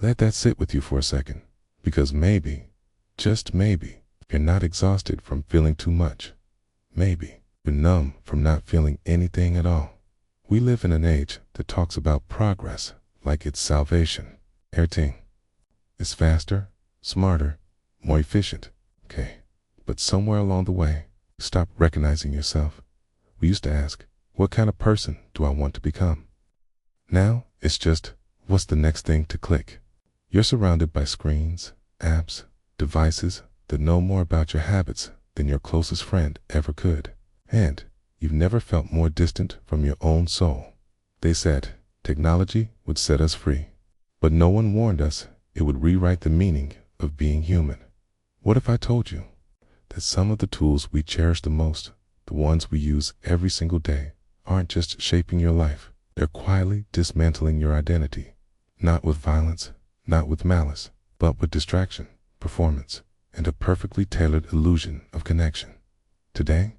Let that sit with you for a second, because maybe, just maybe, you're not exhausted from feeling too much. Maybe you're numb from not feeling anything at all. We live in an age that talks about progress like it's salvation. Everything is faster, smarter, more efficient. Okay, but somewhere along the way, you stop recognizing yourself. We used to ask, what kind of person do I want to become? Now it's just, what's the next thing to click? You're surrounded by screens, apps, devices that know more about your habits than your closest friend ever could. And you've never felt more distant from your own soul. They said technology would set us free, but no one warned us it would rewrite the meaning of being human. What if I told you that some of the tools we cherish the most, the ones we use every single day, aren't just shaping your life, they're quietly dismantling your identity, not with violence, not with malice, but with distraction, performance, and a perfectly tailored illusion of connection. Today,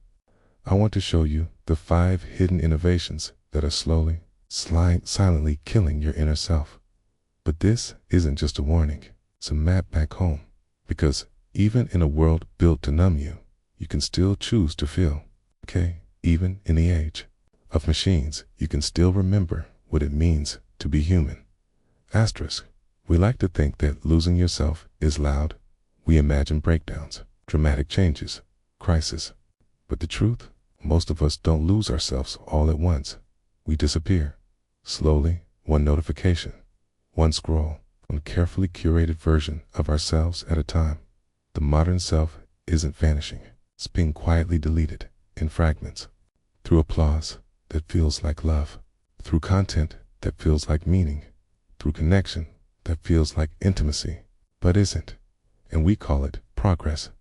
I want to show you the 5 hidden innovations that are slowly, silently killing your inner self. But this isn't just a warning, it's a map back home. Because even in a world built to numb you, you can still choose to feel. Okay, even in the age of machines, you can still remember what it means to be human. Asterisk. We like to think that losing yourself is loud. We imagine breakdowns, dramatic changes, crisis. But the truth, most of us don't lose ourselves all at once. We disappear. Slowly, one notification, one scroll, one carefully curated version of ourselves at a time. The modern self isn't vanishing. It's being quietly deleted in fragments. Through applause that feels like love. Through content that feels like meaning. Through connection that feels like intimacy, but isn't. And we call it progress.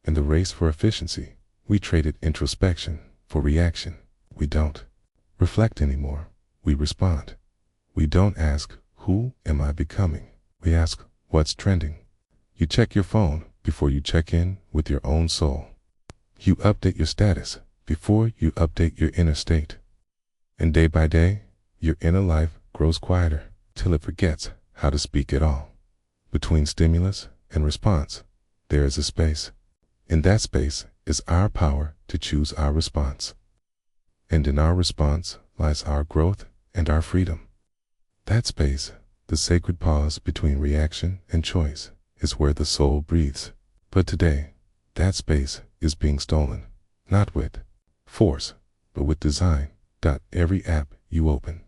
In the race for efficiency, we traded introspection for reaction. We don't reflect anymore. We respond. We don't ask, who am I becoming? We ask, what's trending? You check your phone before you check in with your own soul. You update your status before you update your inner state. And day by day, your inner life grows quieter till it forgets how to speak at all. Between stimulus and response, there is a space. In that space is our power to choose our response. And in our response lies our growth and our freedom. That space, the sacred pause between reaction and choice, is where the soul breathes. But today, that space is being stolen, not with force, but with design. Every app you open,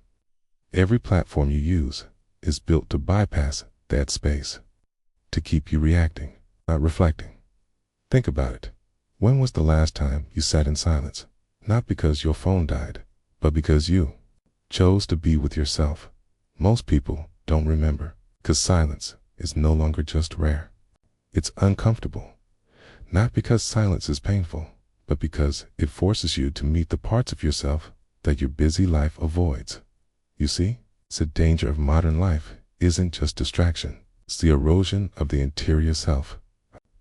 every platform you use is built to bypass that space, to keep you reacting, not reflecting. Think about it. When was the last time you sat in silence? Not because your phone died, but because you chose to be with yourself. Most people don't remember, because silence is no longer just rare. It's uncomfortable. Not because silence is painful, but because it forces you to meet the parts of yourself that your busy life avoids. You see, it's the danger of modern life isn't just distraction, it's the erosion of the interior self.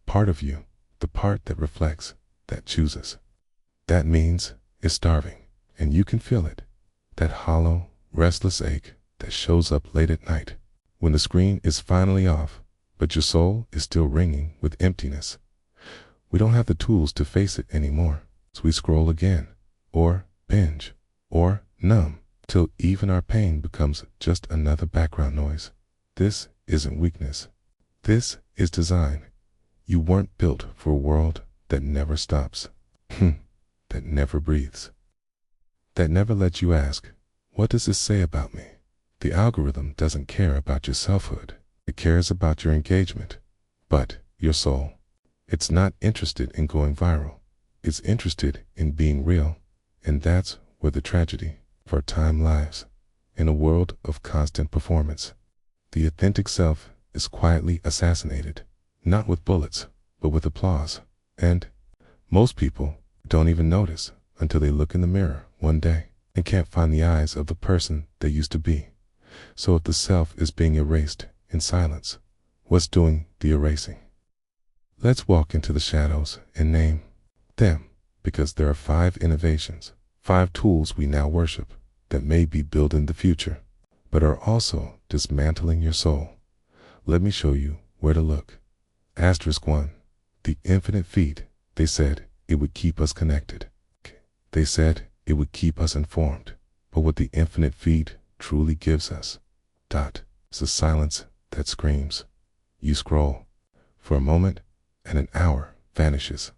Part of you, the part that reflects, that chooses. That means it's starving, and you can feel it. That hollow, restless ache that shows up late at night, when the screen is finally off, but your soul is still ringing with emptiness. We don't have the tools to face it anymore, so we scroll again, or binge, or numb, till even our pain becomes just another background noise. This isn't weakness. This is design. You weren't built for a world that never stops, that never breathes, that never lets you ask, what does this say about me? The algorithm doesn't care about your selfhood. It cares about your engagement, but your soul. It's not interested in going viral. It's interested in being real, and that's where the tragedy of our time lies. In a world of constant performance, the authentic self is quietly assassinated, not with bullets, but with applause. And most people don't even notice until they look in the mirror one day and can't find the eyes of the person they used to be. So if the self is being erased in silence, what's doing the erasing? Let's walk into the shadows and name them, because there are 5 innovations, 5 tools we now worship that may be building the future, but are also dismantling your soul. Let me show you where to look. Asterisk 1. The infinite feed. They said it would keep us connected. They said it would keep us informed. But what the infinite feed truly gives us, is a silence that screams. You scroll for a moment and an hour vanishes.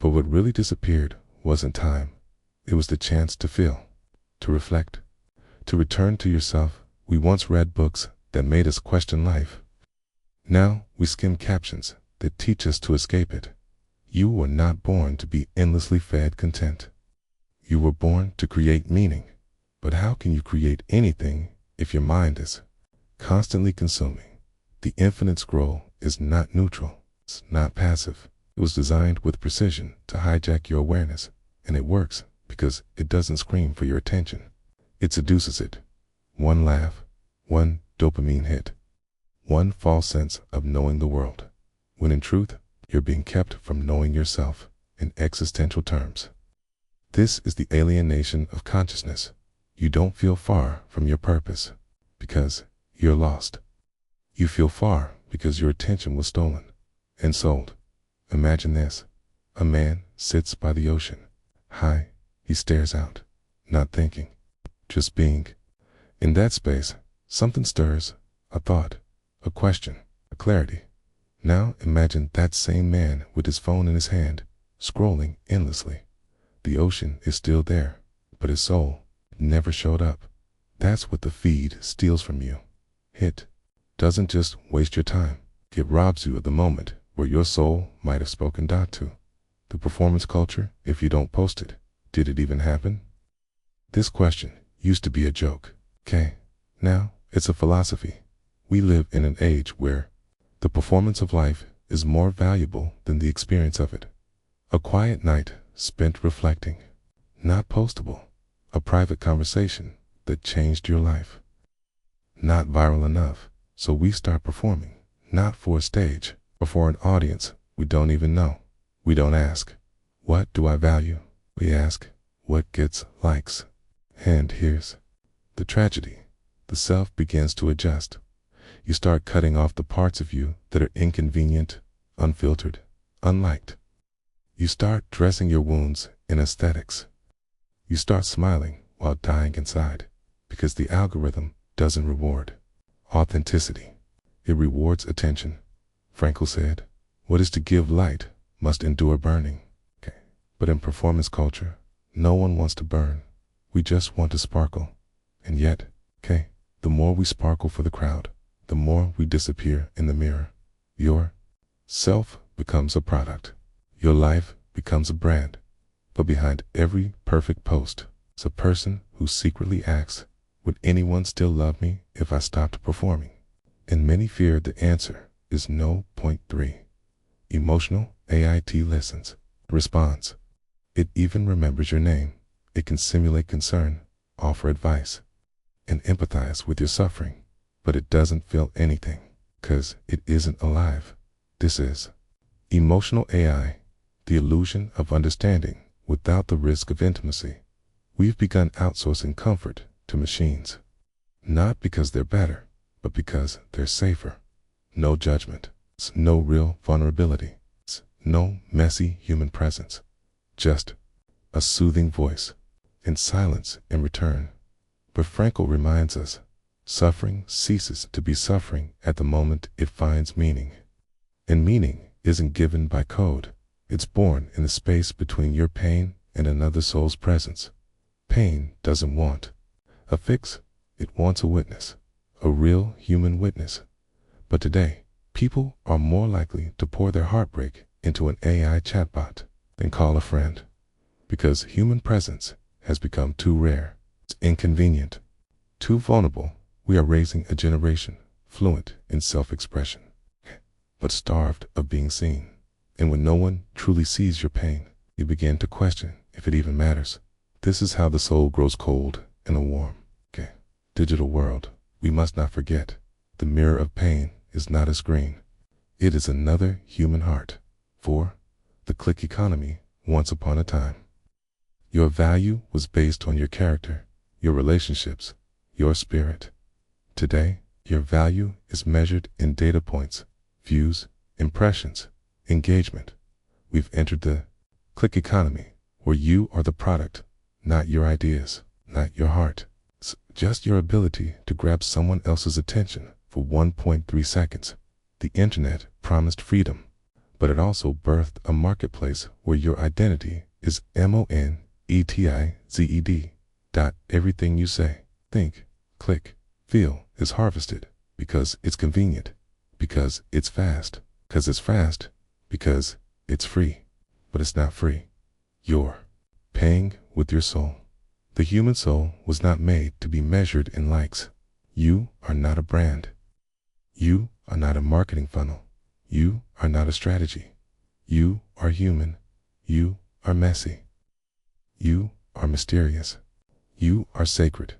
But what really disappeared wasn't time. It was the chance to feel, to reflect, to return to yourself. We once read books that made us question life. Now we skim captions that teach us to escape it. You were not born to be endlessly fed content. You were born to create meaning. But how can you create anything if your mind is constantly consuming? The infinite scroll is not neutral. It's not passive. It was designed with precision to hijack your awareness, and it works because it doesn't scream for your attention. It seduces it. One laugh, one dopamine hit, one false sense of knowing the world, when in truth, you're being kept from knowing yourself in existential terms. This is the alienation of consciousness. You don't feel far from your purpose because you're lost. You feel far because your attention was stolen and sold. Imagine this. A man sits by the ocean. High, he stares out, not thinking, just being. In that space, something stirs, a thought, a question, a clarity. Now imagine that same man with his phone in his hand, scrolling endlessly. The ocean is still there, but his soul never showed up. That's what the feed steals from you. It doesn't just waste your time. It robs you of the moment where your soul might have spoken to. The performance culture, if you don't post it, did it even happen? This question used to be a joke. Now it's a philosophy. We live in an age where the performance of life is more valuable than the experience of it. A quiet night spent reflecting, not postable. A private conversation that changed your life. Not viral enough, so we start performing, not for a stage, but for an audience we don't even know. We don't ask, what do I value? We ask, what gets likes? And here's the tragedy. The self begins to adjust. You start cutting off the parts of you that are inconvenient, unfiltered, unliked. You start dressing your wounds in aesthetics. You start smiling while dying inside because the algorithm doesn't reward authenticity. It rewards attention. Frankl said, what is to give light must endure burning. But in performance culture, no one wants to burn. We just want to sparkle. And yet, the more we sparkle for the crowd, the more we disappear in the mirror. Your self becomes a product. Your life becomes a brand. But behind every perfect post is a person who secretly asks, would anyone still love me if I stopped performing? And many fear the answer is no. 3. Emotional AIT listens, responds. It even remembers your name. It can simulate concern, offer advice, and empathize with your suffering. But it doesn't feel anything, because it isn't alive. This is emotional AI, the illusion of understanding without the risk of intimacy. We've begun outsourcing comfort to machines. Not because they're better, but because they're safer. No judgment, no real vulnerability, no messy human presence. Just a soothing voice, and silence in return. But Frankl reminds us, suffering ceases to be suffering at the moment it finds meaning. And meaning isn't given by code. It's born in the space between your pain and another soul's presence. Pain doesn't want a fix, it wants a witness, a real human witness. But today, people are more likely to pour their heartbreak into an AI chatbot than call a friend. Because human presence has become too rare, it's inconvenient, too vulnerable. We are raising a generation fluent in self-expression, but starved of being seen. And when no one truly sees your pain, you begin to question if it even matters. This is how the soul grows cold in a warm, digital world. We must not forget, the mirror of pain is not a screen. It is another human heart. For the click economy, once upon a time, your value was based on your character, your relationships, your spirit. Today, Your value is measured in data points, views, impressions, engagement. We've entered the click economy, where you are the product, not your ideas, not your heart. It's just your ability to grab someone else's attention for 1.3 seconds. The internet promised freedom, but it also birthed a marketplace where your identity is monetized. Everything you say, think, click, feel is harvested because it's convenient, because it's fast, because it's free. But it's not free. You're paying with your soul. The human soul was not made to be measured in likes. You are not a brand. You are not a marketing funnel. You are not a strategy. You are human. You are messy. You are mysterious. You are sacred.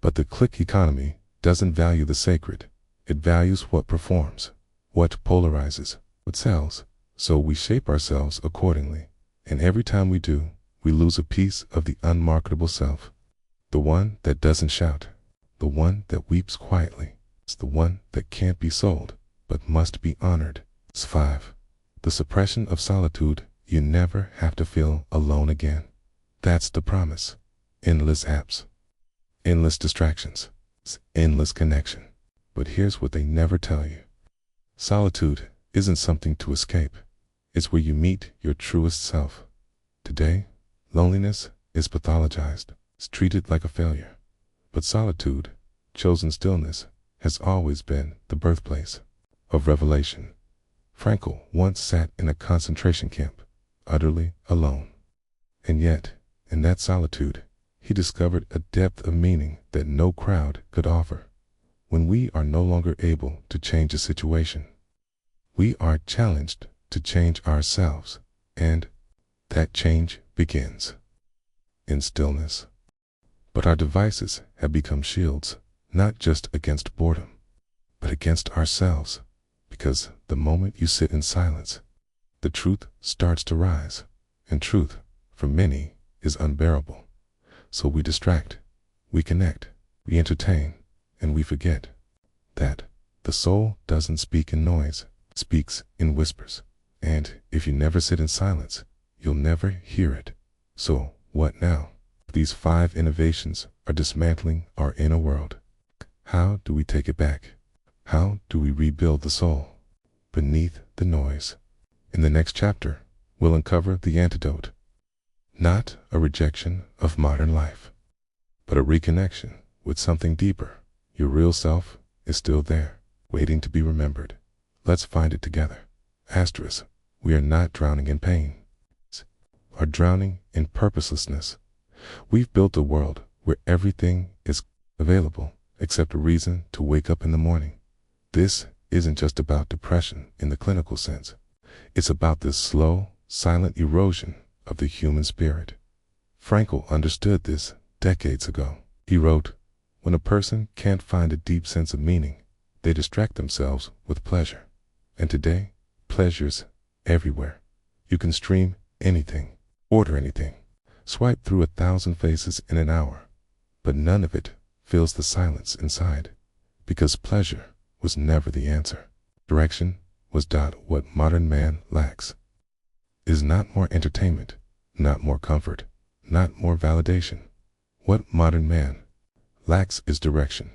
But the click economy doesn't value the sacred. It values what performs, what polarizes, what sells. So we shape ourselves accordingly. And every time we do, we lose a piece of the unmarketable self. The one that doesn't shout. The one that weeps quietly. It's the one that can't be sold, but must be honored. It's 5. The suppression of solitude. You never have to feel alone again. That's the promise. Endless apps. Endless distractions. It's endless connection. But here's what they never tell you. Solitude isn't something to escape. It's where you meet your truest self. Today, loneliness is pathologized. It's treated like a failure. But solitude, chosen stillness, has always been the birthplace of revelation. Frankl once sat in a concentration camp, utterly alone. And yet, in that solitude, he discovered a depth of meaning that no crowd could offer. When we are no longer able to change a situation, we are challenged to change ourselves, and that change begins in stillness. But our devices have become shields, not just against boredom, but against ourselves, because the moment you sit in silence, the truth starts to rise, and truth, for many, is unbearable. So we distract, we connect, we entertain, and we forget that the soul doesn't speak in noise, it speaks in whispers. And if you never sit in silence, you'll never hear it. So what now? These 5 innovations are dismantling our inner world. How do we take it back? How do we rebuild the soul beneath the noise? In the next chapter, we'll uncover the antidote. Not a rejection of modern life, but a reconnection with something deeper. Your real self is still there, waiting to be remembered. Let's find it together. Asterisk, we are not drowning in pain. We are drowning in purposelessness. We've built a world where everything is available except a reason to wake up in the morning. This isn't just about depression in the clinical sense. It's about this slow, silent erosion of the human spirit. Frankl understood this decades ago. He wrote, "When a person can't find a deep sense of meaning, they distract themselves with pleasure." And today, pleasure's everywhere. You can stream anything, order anything, swipe through 1,000 faces in an hour, but none of it fills the silence inside, because pleasure was never the answer. Direction was what modern man lacks. Is not more entertainment, not more comfort, not more validation. What modern man lacks is direction.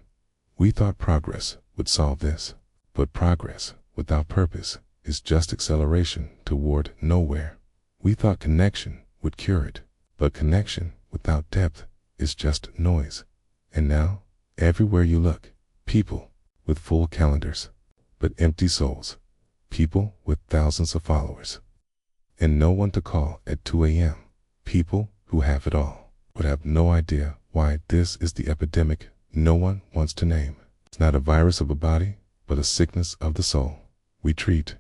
We thought progress would solve this, but progress without purpose is just acceleration toward nowhere. We thought connection would cure it, but connection without depth is just noise. And now, everywhere you look, people with full calendars, but empty souls. People with thousands of followers, and no one to call at 2 a.m. People who have it all, but have no idea why this is the epidemic no one wants to name. It's not a virus of a body, but a sickness of the soul. We treat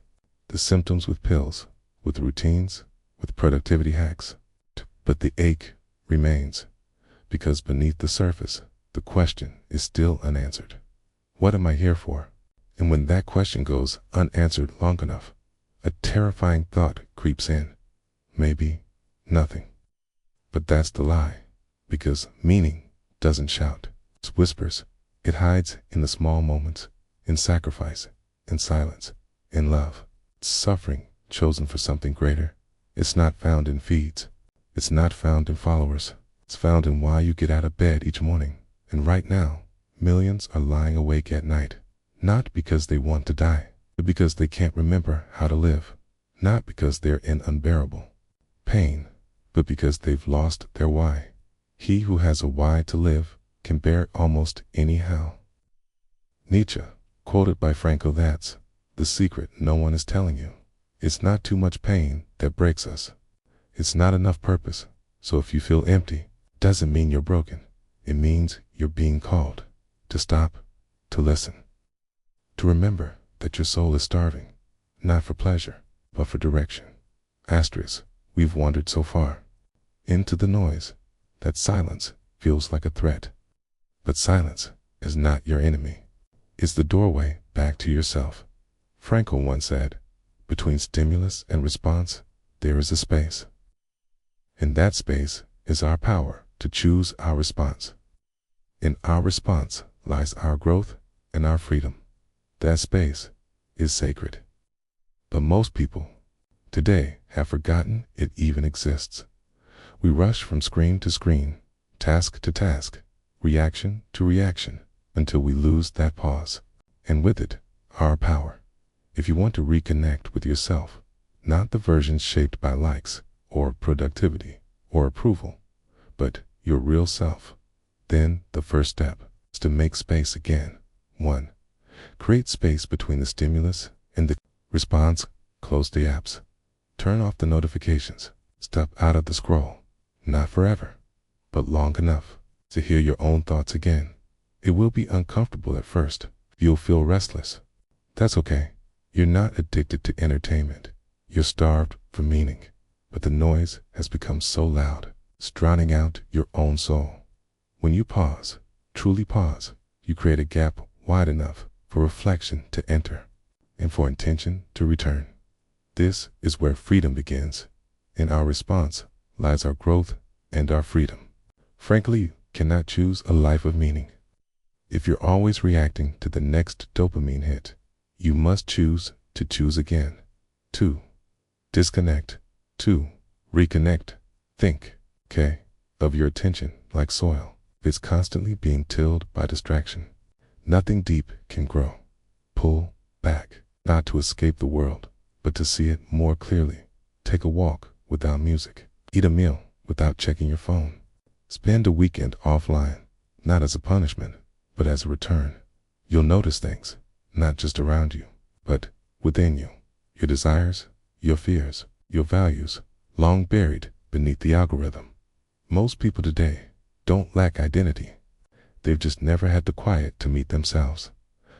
the symptoms with pills, with routines, with productivity hacks. But the ache remains, because beneath the surface, the question is still unanswered. What am I here for? And when that question goes unanswered long enough, a terrifying thought creeps in. Maybe nothing. But that's the lie, because meaning doesn't shout. It whispers, It hides in the small moments, in sacrifice, in silence, in love. It's suffering chosen for something greater. It's not found in feeds. It's not found in followers. It's found in why you get out of bed each morning. And right now, millions are lying awake at night, not because they want to die, but because they can't remember how to live. Not because they're in unbearable pain, but because they've lost their why. He who has a why to live can bear it almost anyhow. Nietzsche, quoted by Frankl, that's the secret no one is telling you. It's not too much pain that breaks us. It's not enough purpose. So if you feel empty, doesn't mean you're broken. It means you're being called to stop, to listen, to remember that your soul is starving, not for pleasure, but for direction. Asterisk, we've wandered so far into the noise that silence feels like a threat. But silence is not your enemy. It's the doorway back to yourself. Frankl once said, between stimulus and response, there is a space. In that space is our power to choose our response. In our response lies our growth and our freedom. That space is sacred. But most people today have forgotten it even exists. We rush from screen to screen, task to task, reaction to reaction, until we lose that pause, and with it, our power. If you want to reconnect with yourself, not the version shaped by likes, or productivity, or approval, but your real self, then the first step is to make space again. 1. Create space between the stimulus and the response. Close the apps. Turn off the notifications. Step out of the scroll. Not forever, but long enough to hear your own thoughts again. It will be uncomfortable at first. You'll feel restless. That's okay. You're not addicted to entertainment. You're starved for meaning. But the noise has become so loud, it's drowning out your own soul. When you pause, truly pause, you create a gap wide enough for reflection to enter and for intention to return. This is where freedom begins. In our response lies our growth and our freedom. Frankly, you cannot choose a life of meaning. If you're always reacting to the next dopamine hit, you must choose to choose again. 2. Disconnect. 2. Reconnect. Think, of your attention like soil. It's constantly being tilled by distraction. Nothing deep can grow. Pull back, not to escape the world, but to see it more clearly. Take a walk without music. Eat a meal without checking your phone. Spend a weekend offline, not as a punishment, but as a return. You'll notice things, not just around you, but within you. Your desires, your fears, your values, long buried beneath the algorithm. Most people today don't lack identity. They've just never had the quiet to meet themselves.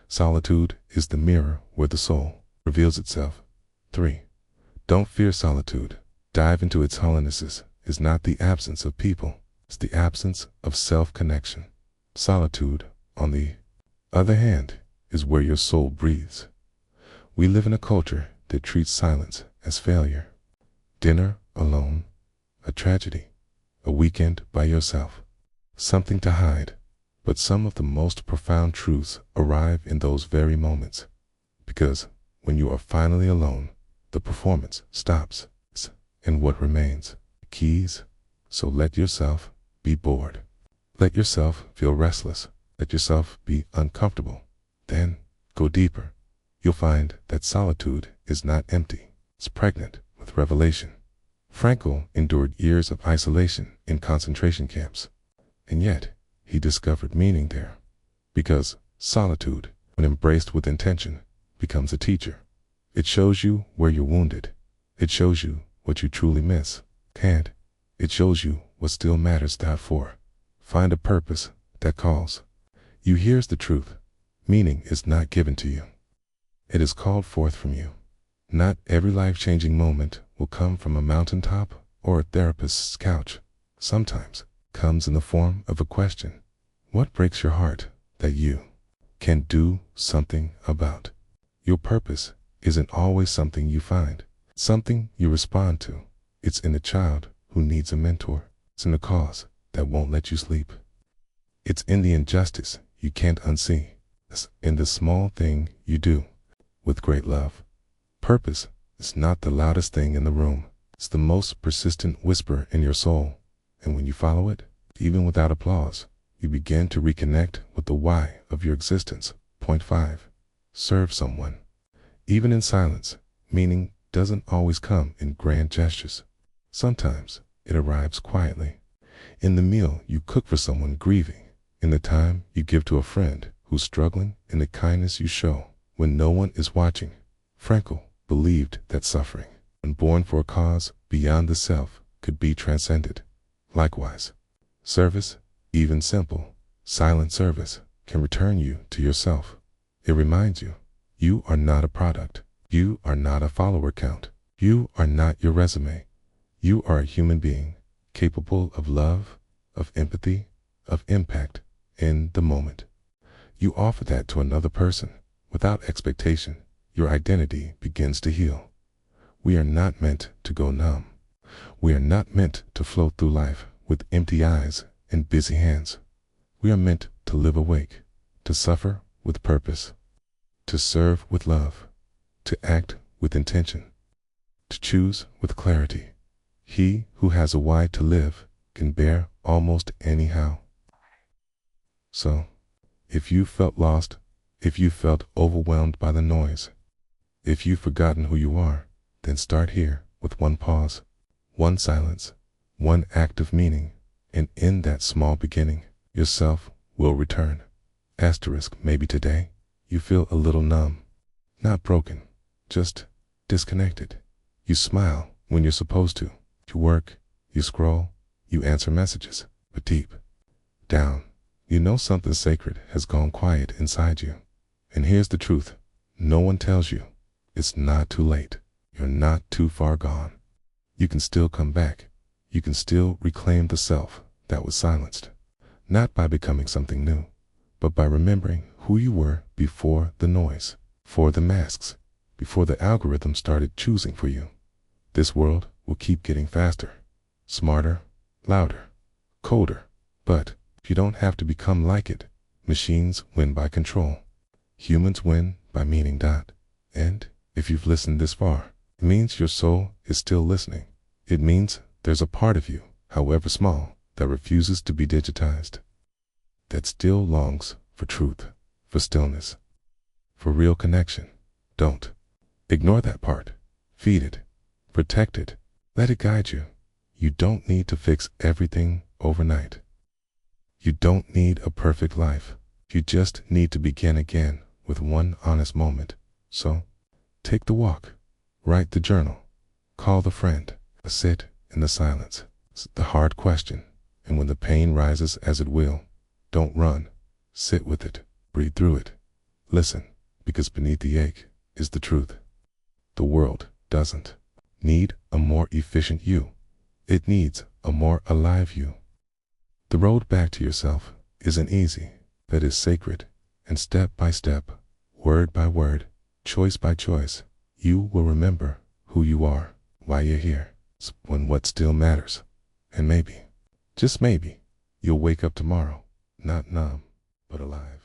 Solitude is the mirror where the soul reveals itself. 3. Don't fear solitude. Dive into its hollowness. Is not the absence of people. It's the absence of self-connection. Solitude, on the other hand, is where your soul breathes. We live in a culture that treats silence as failure. Dinner alone, a tragedy. A weekend by yourself, something to hide. But some of the most profound truths arrive in those very moments. Because when you are finally alone, the performance stops. And what remains? Keys. So let yourself be bored. Let yourself feel restless. Let yourself be uncomfortable. Then go deeper. You'll find that solitude is not empty. It's pregnant with revelation. Frankl endured years of isolation in concentration camps, and yet he discovered meaning there. Because solitude, when embraced with intention, becomes a teacher. It shows you where you're wounded. It shows you what you truly miss. And it shows you what still matters. For find a purpose that calls. You. Here's the truth. Meaning is not given to you. It is called forth from you. Not every life-changing moment will come from a mountaintop or a therapist's couch. Sometimes comes in the form of a question. What breaks your heart that you can do something about? Your purpose isn't always something you find, something you respond to. It's in a child who needs a mentor. It's in a cause that won't let you sleep. It's in the injustice you can't unsee. In the small thing you do with great love. Purpose is not the loudest thing in the room. It's the most persistent whisper in your soul. And when you follow it, even without applause, you begin to reconnect with the why of your existence. Point 5. Serve someone. Even in silence, meaning doesn't always come in grand gestures. Sometimes it arrives quietly. In the meal you cook for someone grieving, in the time you give to a friend who's struggling, in the kindness you show when no one is watching. Frankl believed that suffering, when born for a cause beyond the self, could be transcended. Likewise, service, even simple, silent service, can return you to yourself. It reminds you, you are not a product. You are not a follower count. You are not your resume. You are a human being, capable of love, of empathy, of impact, in the moment. You offer that to another person, without expectation. Your identity begins to heal. We are not meant to go numb. We are not meant to float through life with empty eyes and busy hands. We are meant to live awake, to suffer with purpose, to serve with love, to act with intention, to choose with clarity. He who has a why to live can bear almost anyhow. So, if you felt lost, if you felt overwhelmed by the noise, if you've forgotten who you are, then start here with one pause, one silence, one act of meaning, and in that small beginning, yourself will return. Asterisk, maybe today you feel a little numb, not broken, just disconnected. You smile when you're supposed to. You work, you scroll, you answer messages, but deep down, you know something sacred has gone quiet inside you. And here's the truth. No one tells you. It's not too late. You're not too far gone. You can still come back. You can still reclaim the self that was silenced. Not by becoming something new, but by remembering who you were before the noise, before the masks, before the algorithm started choosing for you. This world will keep getting faster, smarter, louder, colder, but you don't have to become like it. Machines win by control. Humans win by meaning. And if you've listened this far, it means your soul is still listening. It means there's a part of you, however small, that refuses to be digitized, that still longs for truth, for stillness, for real connection. Don't ignore that part. Feed it. Protect it. Let it guide you. You don't need to fix everything overnight. You don't need a perfect life. You just need to begin again with one honest moment. So, take the walk. Write the journal. Call the friend. Sit in the silence. It's the hard question. And when the pain rises, as it will, don't run. Sit with it. Breathe through it. Listen, because beneath the ache is the truth. The world doesn't need a more efficient you. It needs a more alive you. The road back to yourself isn't easy, but is sacred, and step by step, word by word, choice by choice, you will remember who you are, why you're here, when what still matters. And maybe, just maybe, you'll wake up tomorrow, not numb, but alive.